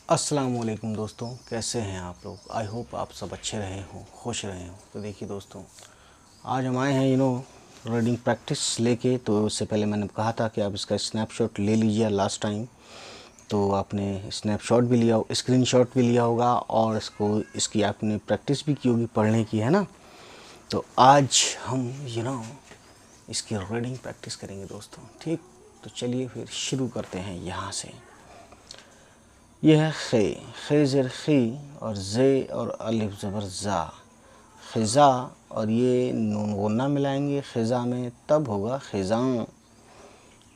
अस्सलामुअलैकुम दोस्तों, कैसे हैं आप लोग। आई होप आप सब अच्छे रहे हों, खुश रहे हों। तो देखिए दोस्तों, आज हम आए हैं रीडिंग प्रैक्टिस लेके। तो उससे पहले मैंने कहा था कि आप इसका स्नैपशॉट ले लीजिए लास्ट टाइम। तो आपने स्नैपशॉट भी लिया, स्क्रीनशॉट भी लिया होगा और इसकी आपने प्रैक्टिस भी की होगी पढ़ने की, है ना। तो आज हम इसकी रीडिंग प्रैक्टिस करेंगे दोस्तों, ठीक। तो चलिए फिर शुरू करते हैं यहाँ से। यह है खे, खे ज़र खी और जे और अलिफ ज़बर ज़ा, ख़िज़ा। और ये नून गुन्ना मिलाएंगे ख़िज़ा में, तब होगा ख़िज़ां।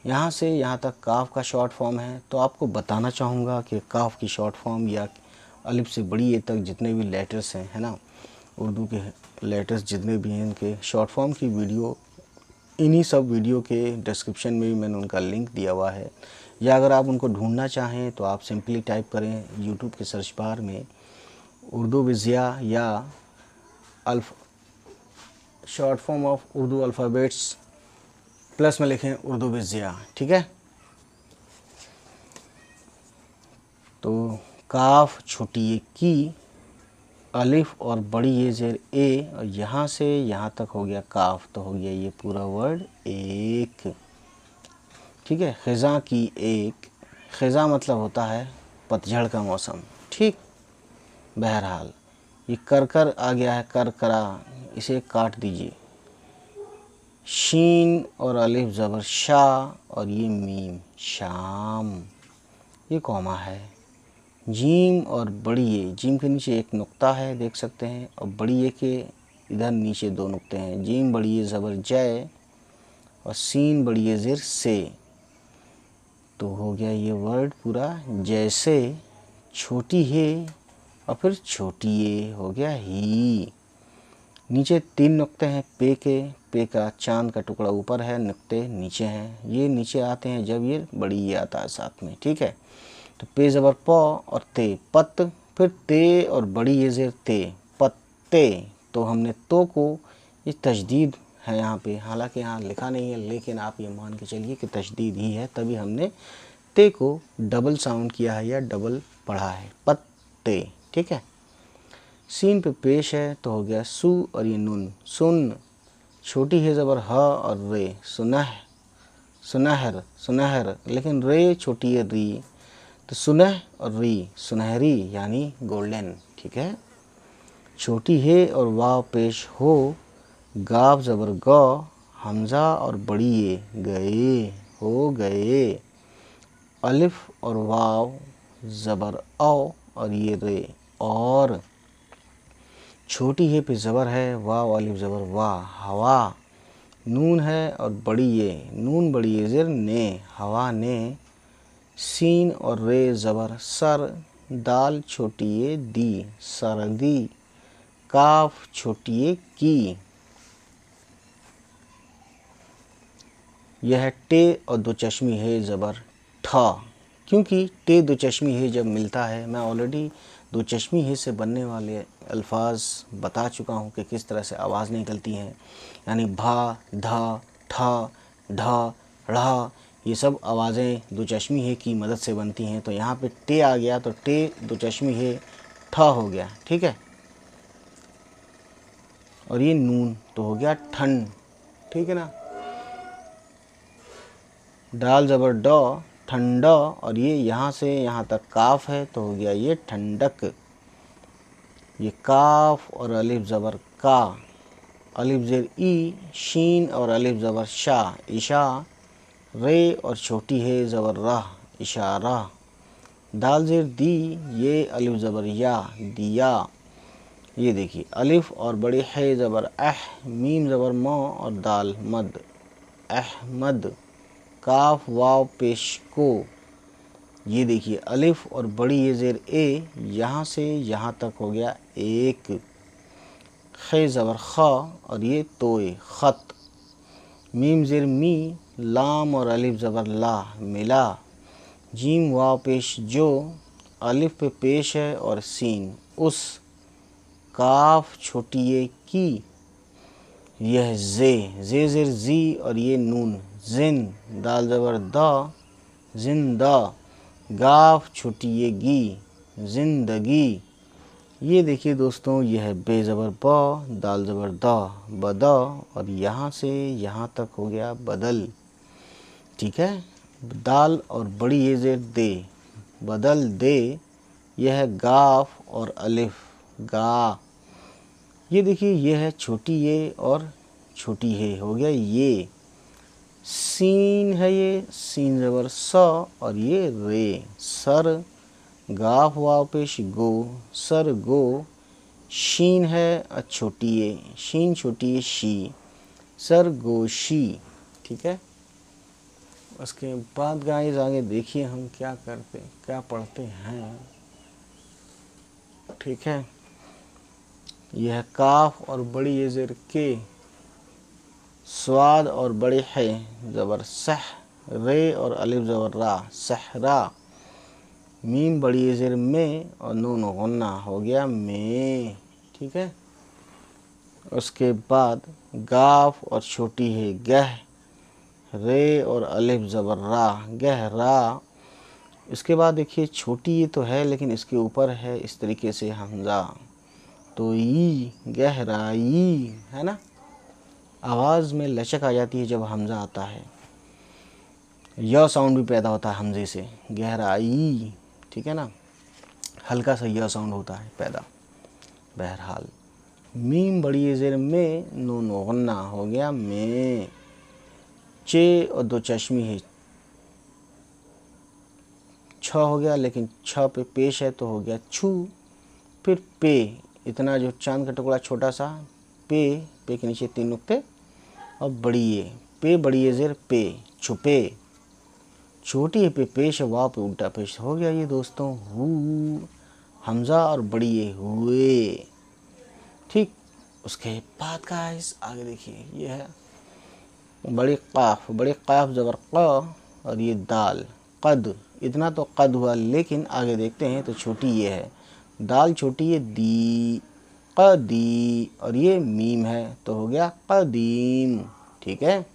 यहाँ से यहाँ तक काफ का शॉर्ट फॉर्म है। तो आपको बताना चाहूँगा कि काफ की शॉर्ट फॉर्म या अलिफ से बड़ी ए तक जितने भी लेटर्स हैं, है ना, उर्दू के लेटर्स जितने भी हैं, इनके शॉर्ट फॉर्म की वीडियो इन्हीं सब वीडियो के डिस्क्रिप्शन में भी मैंने उनका लिंक दिया हुआ है। या अगर आप उनको ढूंढना चाहें तो आप सिंपली टाइप करें यूट्यूब के सर्च बार में उर्दू विज़िया या short form of Urdu alphabets plus में लिखें उर्दू विज़िया, ठीक है। तो काफ छोटी ए की, अलिफ और बड़ी ए ज़ेर ए, और यहाँ से यहाँ तक हो गया काफ। तो हो गया ये पूरा वर्ड एक, ठीक है। ख़िज़ा की एक, ख़िज़ा मतलब होता है पतझड़ का मौसम, ठीक। बहरहाल ये कर आ गया है, करा, इसे काट दीजिए। शीन और अलिफ ज़बर शाह और ये मीम शाम, ये कौमा है। जीम और बड़ी ए, जीम के नीचे एक नुक्ता है, देख सकते हैं, और बड़ी ए के इधर नीचे दो नुक्ते हैं। जीम बड़ी ए ज़बर जय और सीन बड़ी ए ज़िर से। तो हो गया ये वर्ड पूरा जैसे। छोटी है और फिर छोटी ए हो गया ही। नीचे तीन नुक्ते हैं पे का चांद का टुकड़ा ऊपर है, नुक्ते नीचे हैं। ये नीचे आते हैं जब ये बड़ी ये आता है साथ में, ठीक है। तो पे ज़बर पौ और ते पत, फिर ते और बड़ी ये ज़ेर ते पत्ते। तो हमने तो को, ये तशदीद है यहाँ पे, हालांकि यहाँ लिखा नहीं है, लेकिन आप ये मान के चलिए कि तशदीद ही है, तभी हमने ते को डबल साउंड किया है या डबल पढ़ा है, पत्ते, ठीक है। सीन पे पेश है तो हो गया सू और ये नून सुन। छोटी है ज़बर ह और रे, सुनह सुनहर सुनहर, लेकिन रे छोटी है री। तो सुनह और री सुनहरी यानी गोल्डन, ठीक है। छोटी है और वाव पेश हो, गाव ज़बर गौ, हमज़ा और बड़ी ये गए, हो गए। अलिफ और वाव ज़बर औ और ये रे और। छोटी है पे ज़बर है, वाव अलिफ ज़बर वाह हवा। नून है और बड़ी ये, नून बड़ी ये ज़िर ने, हवा ने। सीन और रे ज़बर सर, दाल छोटी ये दी सरदी। काफ छोटी ये की। यह टे और दो चश्मी है ज़बर ठा, क्योंकि टे दो चश्मी है जब मिलता है, मैं ऑलरेडी दो चश्मी है से बनने वाले अल्फाज बता चुका हूँ कि किस तरह से आवाज़ निकलती हैं, यानी भा धा ठा ढा ढ़ा, ये सब आवाज़ें दो चश्मी है की मदद से बनती हैं। तो यहाँ पे टे आ गया तो टे दो चश्मी है ठा हो गया, ठीक है। और ये नून तो हो गया ठंड, ठीक है ना। डाल ज़बर डॉ ठंडा, और ये यहाँ से यहाँ तक काफ है तो हो गया ये ठंडक। ये काफ और अलिफ ज़बर का, अलिफ ज़ेर ई, शीन और अलिफ ज़बर शाह इशा। रे और छोटी है ज़बर राह इशारा। दाल ज़ेर दी, ये अलिफ ज़बर या दिया। ये देखिए अलिफ और बड़ी है ज़बर मीम ज़बर मौ और दाल मद अहमद। काफ वाव पेश को, ये देखिए अलिफ और बड़ी ये ज़ेर ए, यहाँ से यहाँ तक हो गया एक। खे ज़बर खा और ये तोए ख़त। मीम ज़ेर मी, लाम और अलिफ ज़बर ला मिला। जीम वाव पेश जो, अलिफ पे पेश है और सीन उस। काफ छोटी ये की। यह जे ज़ेर जी और ये नून जिन। दाल ज़बर दा जिंदा। गाफ छोटी ये गी, जिंदगी। ये देखिए दोस्तों, यह है बे ज़बर ब, दाल ज़बर द, बद, और यहाँ से यहाँ तक हो गया बदल। ठीक है, दाल और बड़ी ये ज़ेर दे, बदल दे। यह है गाफ और अलिफ, गा। ये देखिए, यह है छोटी ये और छोटी है, हो गया ये। सीन है ये, सीन ज़बर स, और ये रे, सर। गाफ वाव पेश गो, सर गो। शीन है छोटी ये, शीन छोटी ये शी, सर गोशी। ठीक है, उसके बाद गाइस आगे देखिए हम क्या पढ़ते हैं। ठीक है, यह काफ और बड़ी ये ज़ेर के, स्वाद और बड़े है ज़बर सह, रे और अलिफ ज़बर रा, सहरा। मीम बड़ी ये ज़ेर में और नून गुन्ना, हो गया में। ठीक है, उसके बाद गाफ और छोटी है गह, रे और अलिफ ज़बर रा, गहरा। इसके बाद देखिए, छोटी ये तो है लेकिन इसके ऊपर है इस तरीके से हमज़ा, तो ई, गहराई, है ना। आवाज़ में लचक आ जाती है जब हमज़ा आता है। य साउंड भी पैदा होता है हमज़े से, गहराई। ठीक है ना, हल्का सा य साउंड होता है पैदा। बहरहाल, मीम बड़ी ये ज़ेर में, नून गुन्ना, हो गया में। चे और दो चश्मी है, छ हो गया लेकिन छ पे पेश है तो हो गया छू। फिर पे, इतना जो चांद का टुकड़ा छोटा सा, पे के नीचे 3 नुक्ते, और बड़ी ये, पे बड़ी ये ज़ेर पे, छुपे। छोटी है पे पेश है, वाव पे उल्टा पेश, हो गया ये दोस्तों हु, हमज़ा और बड़ी ये हुए। ठीक, उसके बाद गाइस आगे देखिए, ये है बड़ी काफ ज़बर क, और ये दाल, कद। इतना तो कद हुआ, लेकिन आगे देखते हैं तो छोटी ये है, दाल छोटी ये दी, कदी, और ये मीम है तो हो गया कदीम। ठीक है,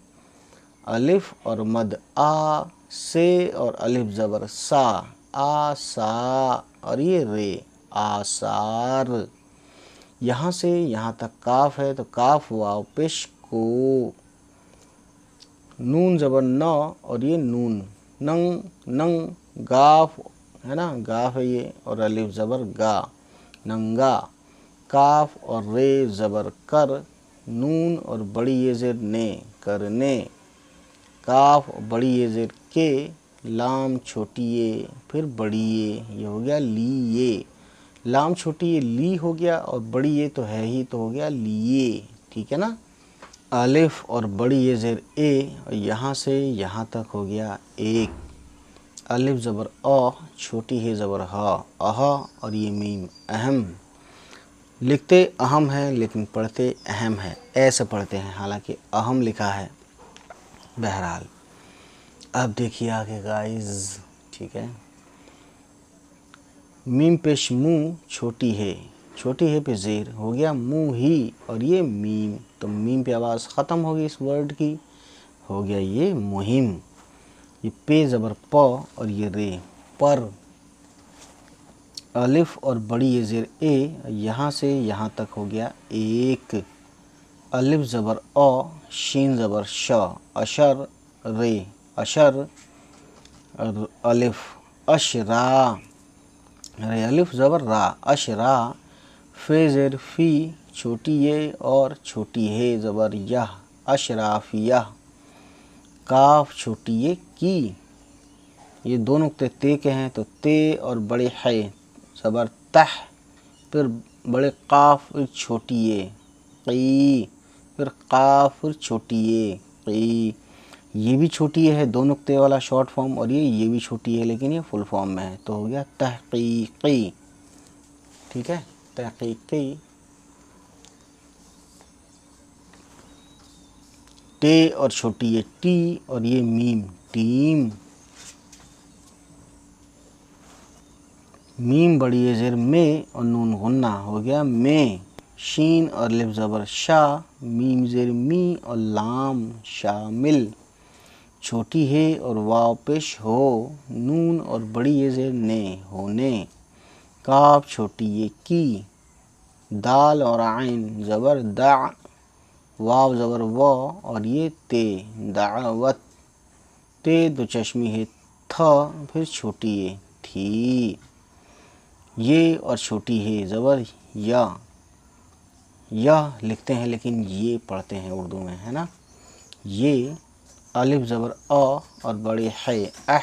अलिफ और मद आ, से और अलिफ ज़बर सा, आसा, और ये रे, आसार। यहाँ से यहाँ तक काफ है तो काफ वाव पेश को, नून ज़बर न, और ये नून, नंग, नंग। गाफ है ना, गाफ है ये, और अलिफ ज़बर गा, नंगा। काफ और रे ज़बर कर, नून और बड़ी ये ज़ेर ने, करने। काफ और बड़ी ये ज़ेर के, लाम छोटी ये, फिर बड़ी ये हो गया ली ये। लाम छोटी ये ली हो गया, और बड़ी ये तो है ही तो हो गया लिए। ठीक है ना, अलिफ और बड़ी ये ज़ेर ए, और यहाँ से यहाँ तक हो गया एक। अलिफ ज़बर अ, छोटी है ज़बर ह, अह, और ये मीम, अहम। लिखते अहम है लेकिन पढ़ते अहम है, ऐसे पढ़ते हैं, हालांकि अहम लिखा है। बहरहाल, अब देखिए आगे गाइस। ठीक है, मीम पेश मुँह, छोटी है पे ज़ेर, हो गया मुँह ही, और ये मीम, तो मीम पे आवाज़ ख़त्म होगी इस वर्ड की, हो गया ये मुहिम। ये पे ज़बर प, और ये रे, पर। अलिफ और बड़ी ये ज़ेर ए, यहाँ से यहाँ तक हो गया एक। अलिफ ज़बर अ, शीन ज़बर श, अशर, रे, अशर। अलिफ अशरा, रे अलिफ ज़बर रा, अशरा। फे ज़ेर फ़ी, छोटी ये और छोटी है ज़बर यह, अशराफिया। काफ छोटी ये की, ये दो नुक्ते ते के हैं तो ते, और बड़े है ज़बर तह, फिर बड़े काफ, फिर छोटी ये क़ी, फिर काफ, फिर छोटी ये क़ी। ये भी छोटी है, दो नुक्ते वाला शॉर्ट फॉर्म, और ये भी छोटी है लेकिन ये फुल फॉर्म में है, तो हो गया तहक़ीक़ी। ठीक है, तहक़ीक़ी। टे और छोटी ये टी, और ये मीम, टीम। मीम बड़ी ये ज़ेर में, और नून गुन्ना, हो गया में। शीन और लिफ ज़बर शा, मीम ज़ेर मी, और लाम, शामिल। छोटी है और वाव पेश हो, नून और बड़ी ये ज़ेर ने, होने। काफ छोटी ये की, दाल और आइन ज़बर दा, वाव ज़बर व और ये ते दावत, ते दो चश्मी है थ, फिर छोटी ये थी, ये और छोटी है ज़बर या लिखते हैं लेकिन ये पढ़ते हैं उर्दू में, है ना। ये अलिफ ज़बर अ और बड़े है अह,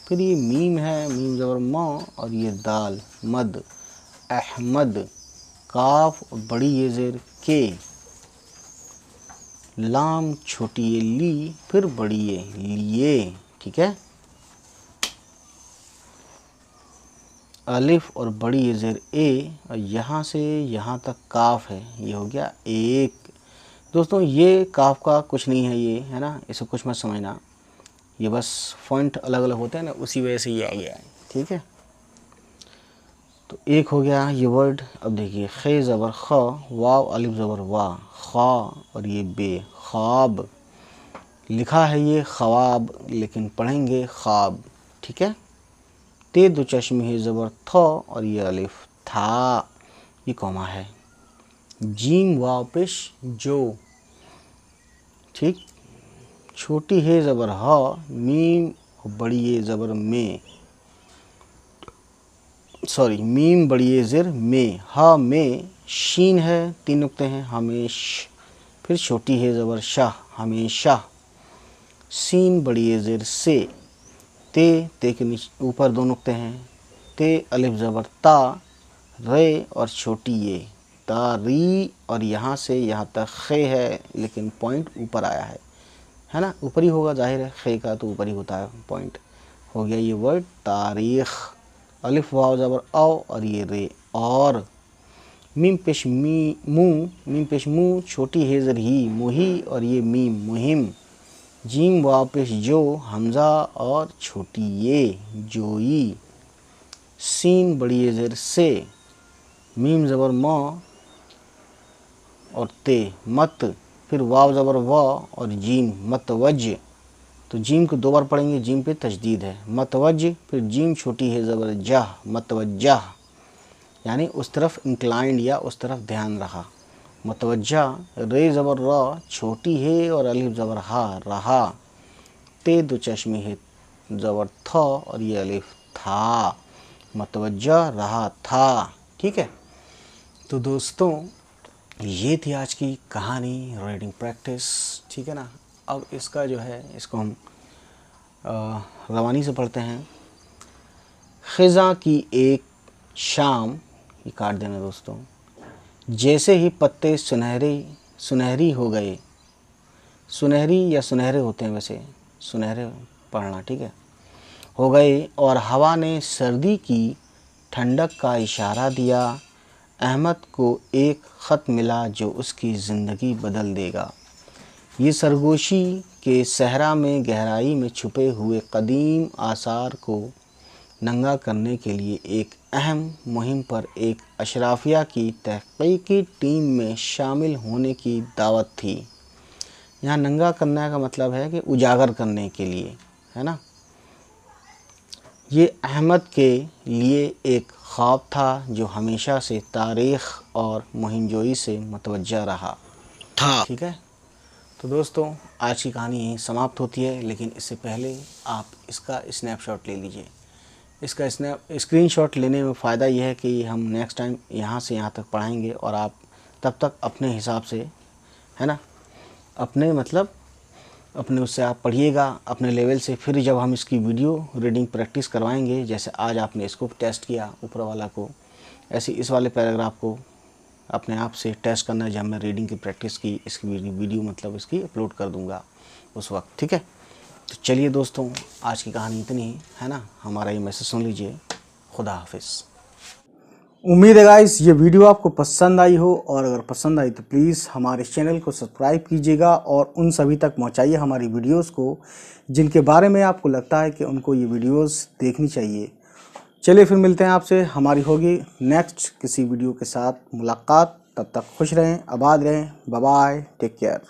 फिर ये मीम है, मीम ज़बर म और ये दाल मद अहमद, काफ और बड़ी ये ज़ेर के, लाम छोटी ये ली, फिर बड़ी ये लिए, ठीक है। अलिफ और बड़ी ये ज़ेर ए और यहाँ से यहाँ तक काफ है, ये हो गया एक। दोस्तों ये काफ का कुछ नहीं है ये, है ना, इसे कुछ मत समझना, ये बस फॉन्ट अलग अलग होते हैं ना, उसी वजह से ये आ गया है, ठीक है। तो एक हो गया ये वर्ड। अब देखिए खे ज़बर ख, वाव अलिफ ज़बर वा, खा और ये बे ख्वाब, लिखा है ये ख्वाब लेकिन पढ़ेंगे ख्वाब, ठीक है। ते दो चश्मे है ज़बर थ और ये अलिफ था, ये कॉमा है। जीम वाव पेश जो, ठीक। छोटी है ज़बर ह, मीम बड़ी ये ज़बर में, सॉरी मीम बड़ी ये ज़ेर में, हा में, शीन है, 3 नुक्ते हैं, हमेश, फिर छोटी है ज़बर शाह हमेशा, सीन बड़ी ये ज़ेर से, ते के नीचे ऊपर 2 नुक्ते हैं, ते अलिफ ज़बर ता, रे और छोटी ये तारी, और यहाँ से यहाँ तक खे है लेकिन पॉइंट ऊपर आया है ना, ऊपर ही होगा, जाहिर है खे का तो ऊपर ही होता है पॉइंट। हो गया ये वर्ड तारीख, अलिफ वाव ज़बर औ और ये रे और, मीम पेश मी मुँह, मीम पेश मुँह, छोटी है ज़र ही मुही और ये मीम मुहिम, जीम वाव पेश जो, हमज़ा और छोटी ये जोई, सीन बड़ी ये ज़र से, मीम ज़बर म और ते मत, फिर वाव ज़बर व और जीम मतवज, तो जीम को 2 बार पढ़ेंगे, जीम पे तजदीद है, मतवज, फिर जीम छोटी है ज़बर जाह मतवज्जा, यानी उस तरफ इंक्लाइंड या उस तरफ ध्यान रहा, मतवज्जा, रे ज़बर र छोटी है और अलिफ ज़बर हा रहा, ते दो चश्मे है ज़बर थ और ये अलिफ था, मतवज्जा रहा था, ठीक है। तो दोस्तों ये थी आज की कहानी रीडिंग प्रैक्टिस, ठीक है ना। अब इसका जो है इसको हम रवानी से पढ़ते हैं। ख़िज़ा की एक शाम, ये काट देना दोस्तों, जैसे ही पत्ते सुनहरी हो गए, सुनहरी या सुनहरे होते हैं वैसे, सुनहरे पढ़ना, ठीक है, हो गए, और हवा ने सर्दी की ठंडक का इशारा दिया, अहमद को एक ख़त मिला जो उसकी ज़िंदगी बदल देगा। ये सरगोशी के सहरा में गहराई में छुपे हुए कदीम आसार को नंगा करने के लिए एक अहम मुहिम पर एक अशराफिया की तहक़ीक़ी टीम में शामिल होने की दावत थी। यहाँ नंगा करने का मतलब है कि उजागर करने के लिए, है ना। ये अहमद के लिए एक ख्वाब था जो हमेशा से तारीख़ और मुहिमजोई से मुतवज्जा रहा था, ठीक है। तो दोस्तों आज की कहानी यहीं समाप्त होती है, लेकिन इससे पहले आप इसका स्नैपशॉट ले लीजिए। इसका स्क्रीनशॉट लेने में फ़ायदा यह है कि हम नेक्स्ट टाइम यहाँ से यहाँ तक पढ़ाएंगे और आप तब तक अपने हिसाब से, है ना, अपने उससे आप पढ़िएगा अपने लेवल से। फिर जब हम इसकी वीडियो रीडिंग प्रैक्टिस करवाएंगे, जैसे आज आपने इसको टेस्ट किया ऊपर वाला को, ऐसे इस वाले पैराग्राफ को अपने आप से टेस्ट करना है। जब मैं रीडिंग की प्रैक्टिस की इसकी वीडियो इसकी अपलोड कर दूंगा उस वक्त, ठीक है। तो चलिए दोस्तों आज की कहानी इतनी ही, है ना। हमारा ये मैसेज सुन लीजिए। खुदा हाफिज़। उम्मीद है गाइस ये वीडियो आपको पसंद आई हो, और अगर पसंद आई तो प्लीज़ हमारे चैनल को सब्सक्राइब कीजिएगा और उन सभी तक पहुंचाइए हमारी वीडियोस को जिनके बारे में आपको लगता है कि उनको ये वीडियोस देखनी चाहिए। चलिए फिर मिलते हैं आपसे, हमारी होगी नेक्स्ट किसी वीडियो के साथ मुलाकात। तब तक खुश रहें, आबाद रहें, बाय बाय, टेक केयर।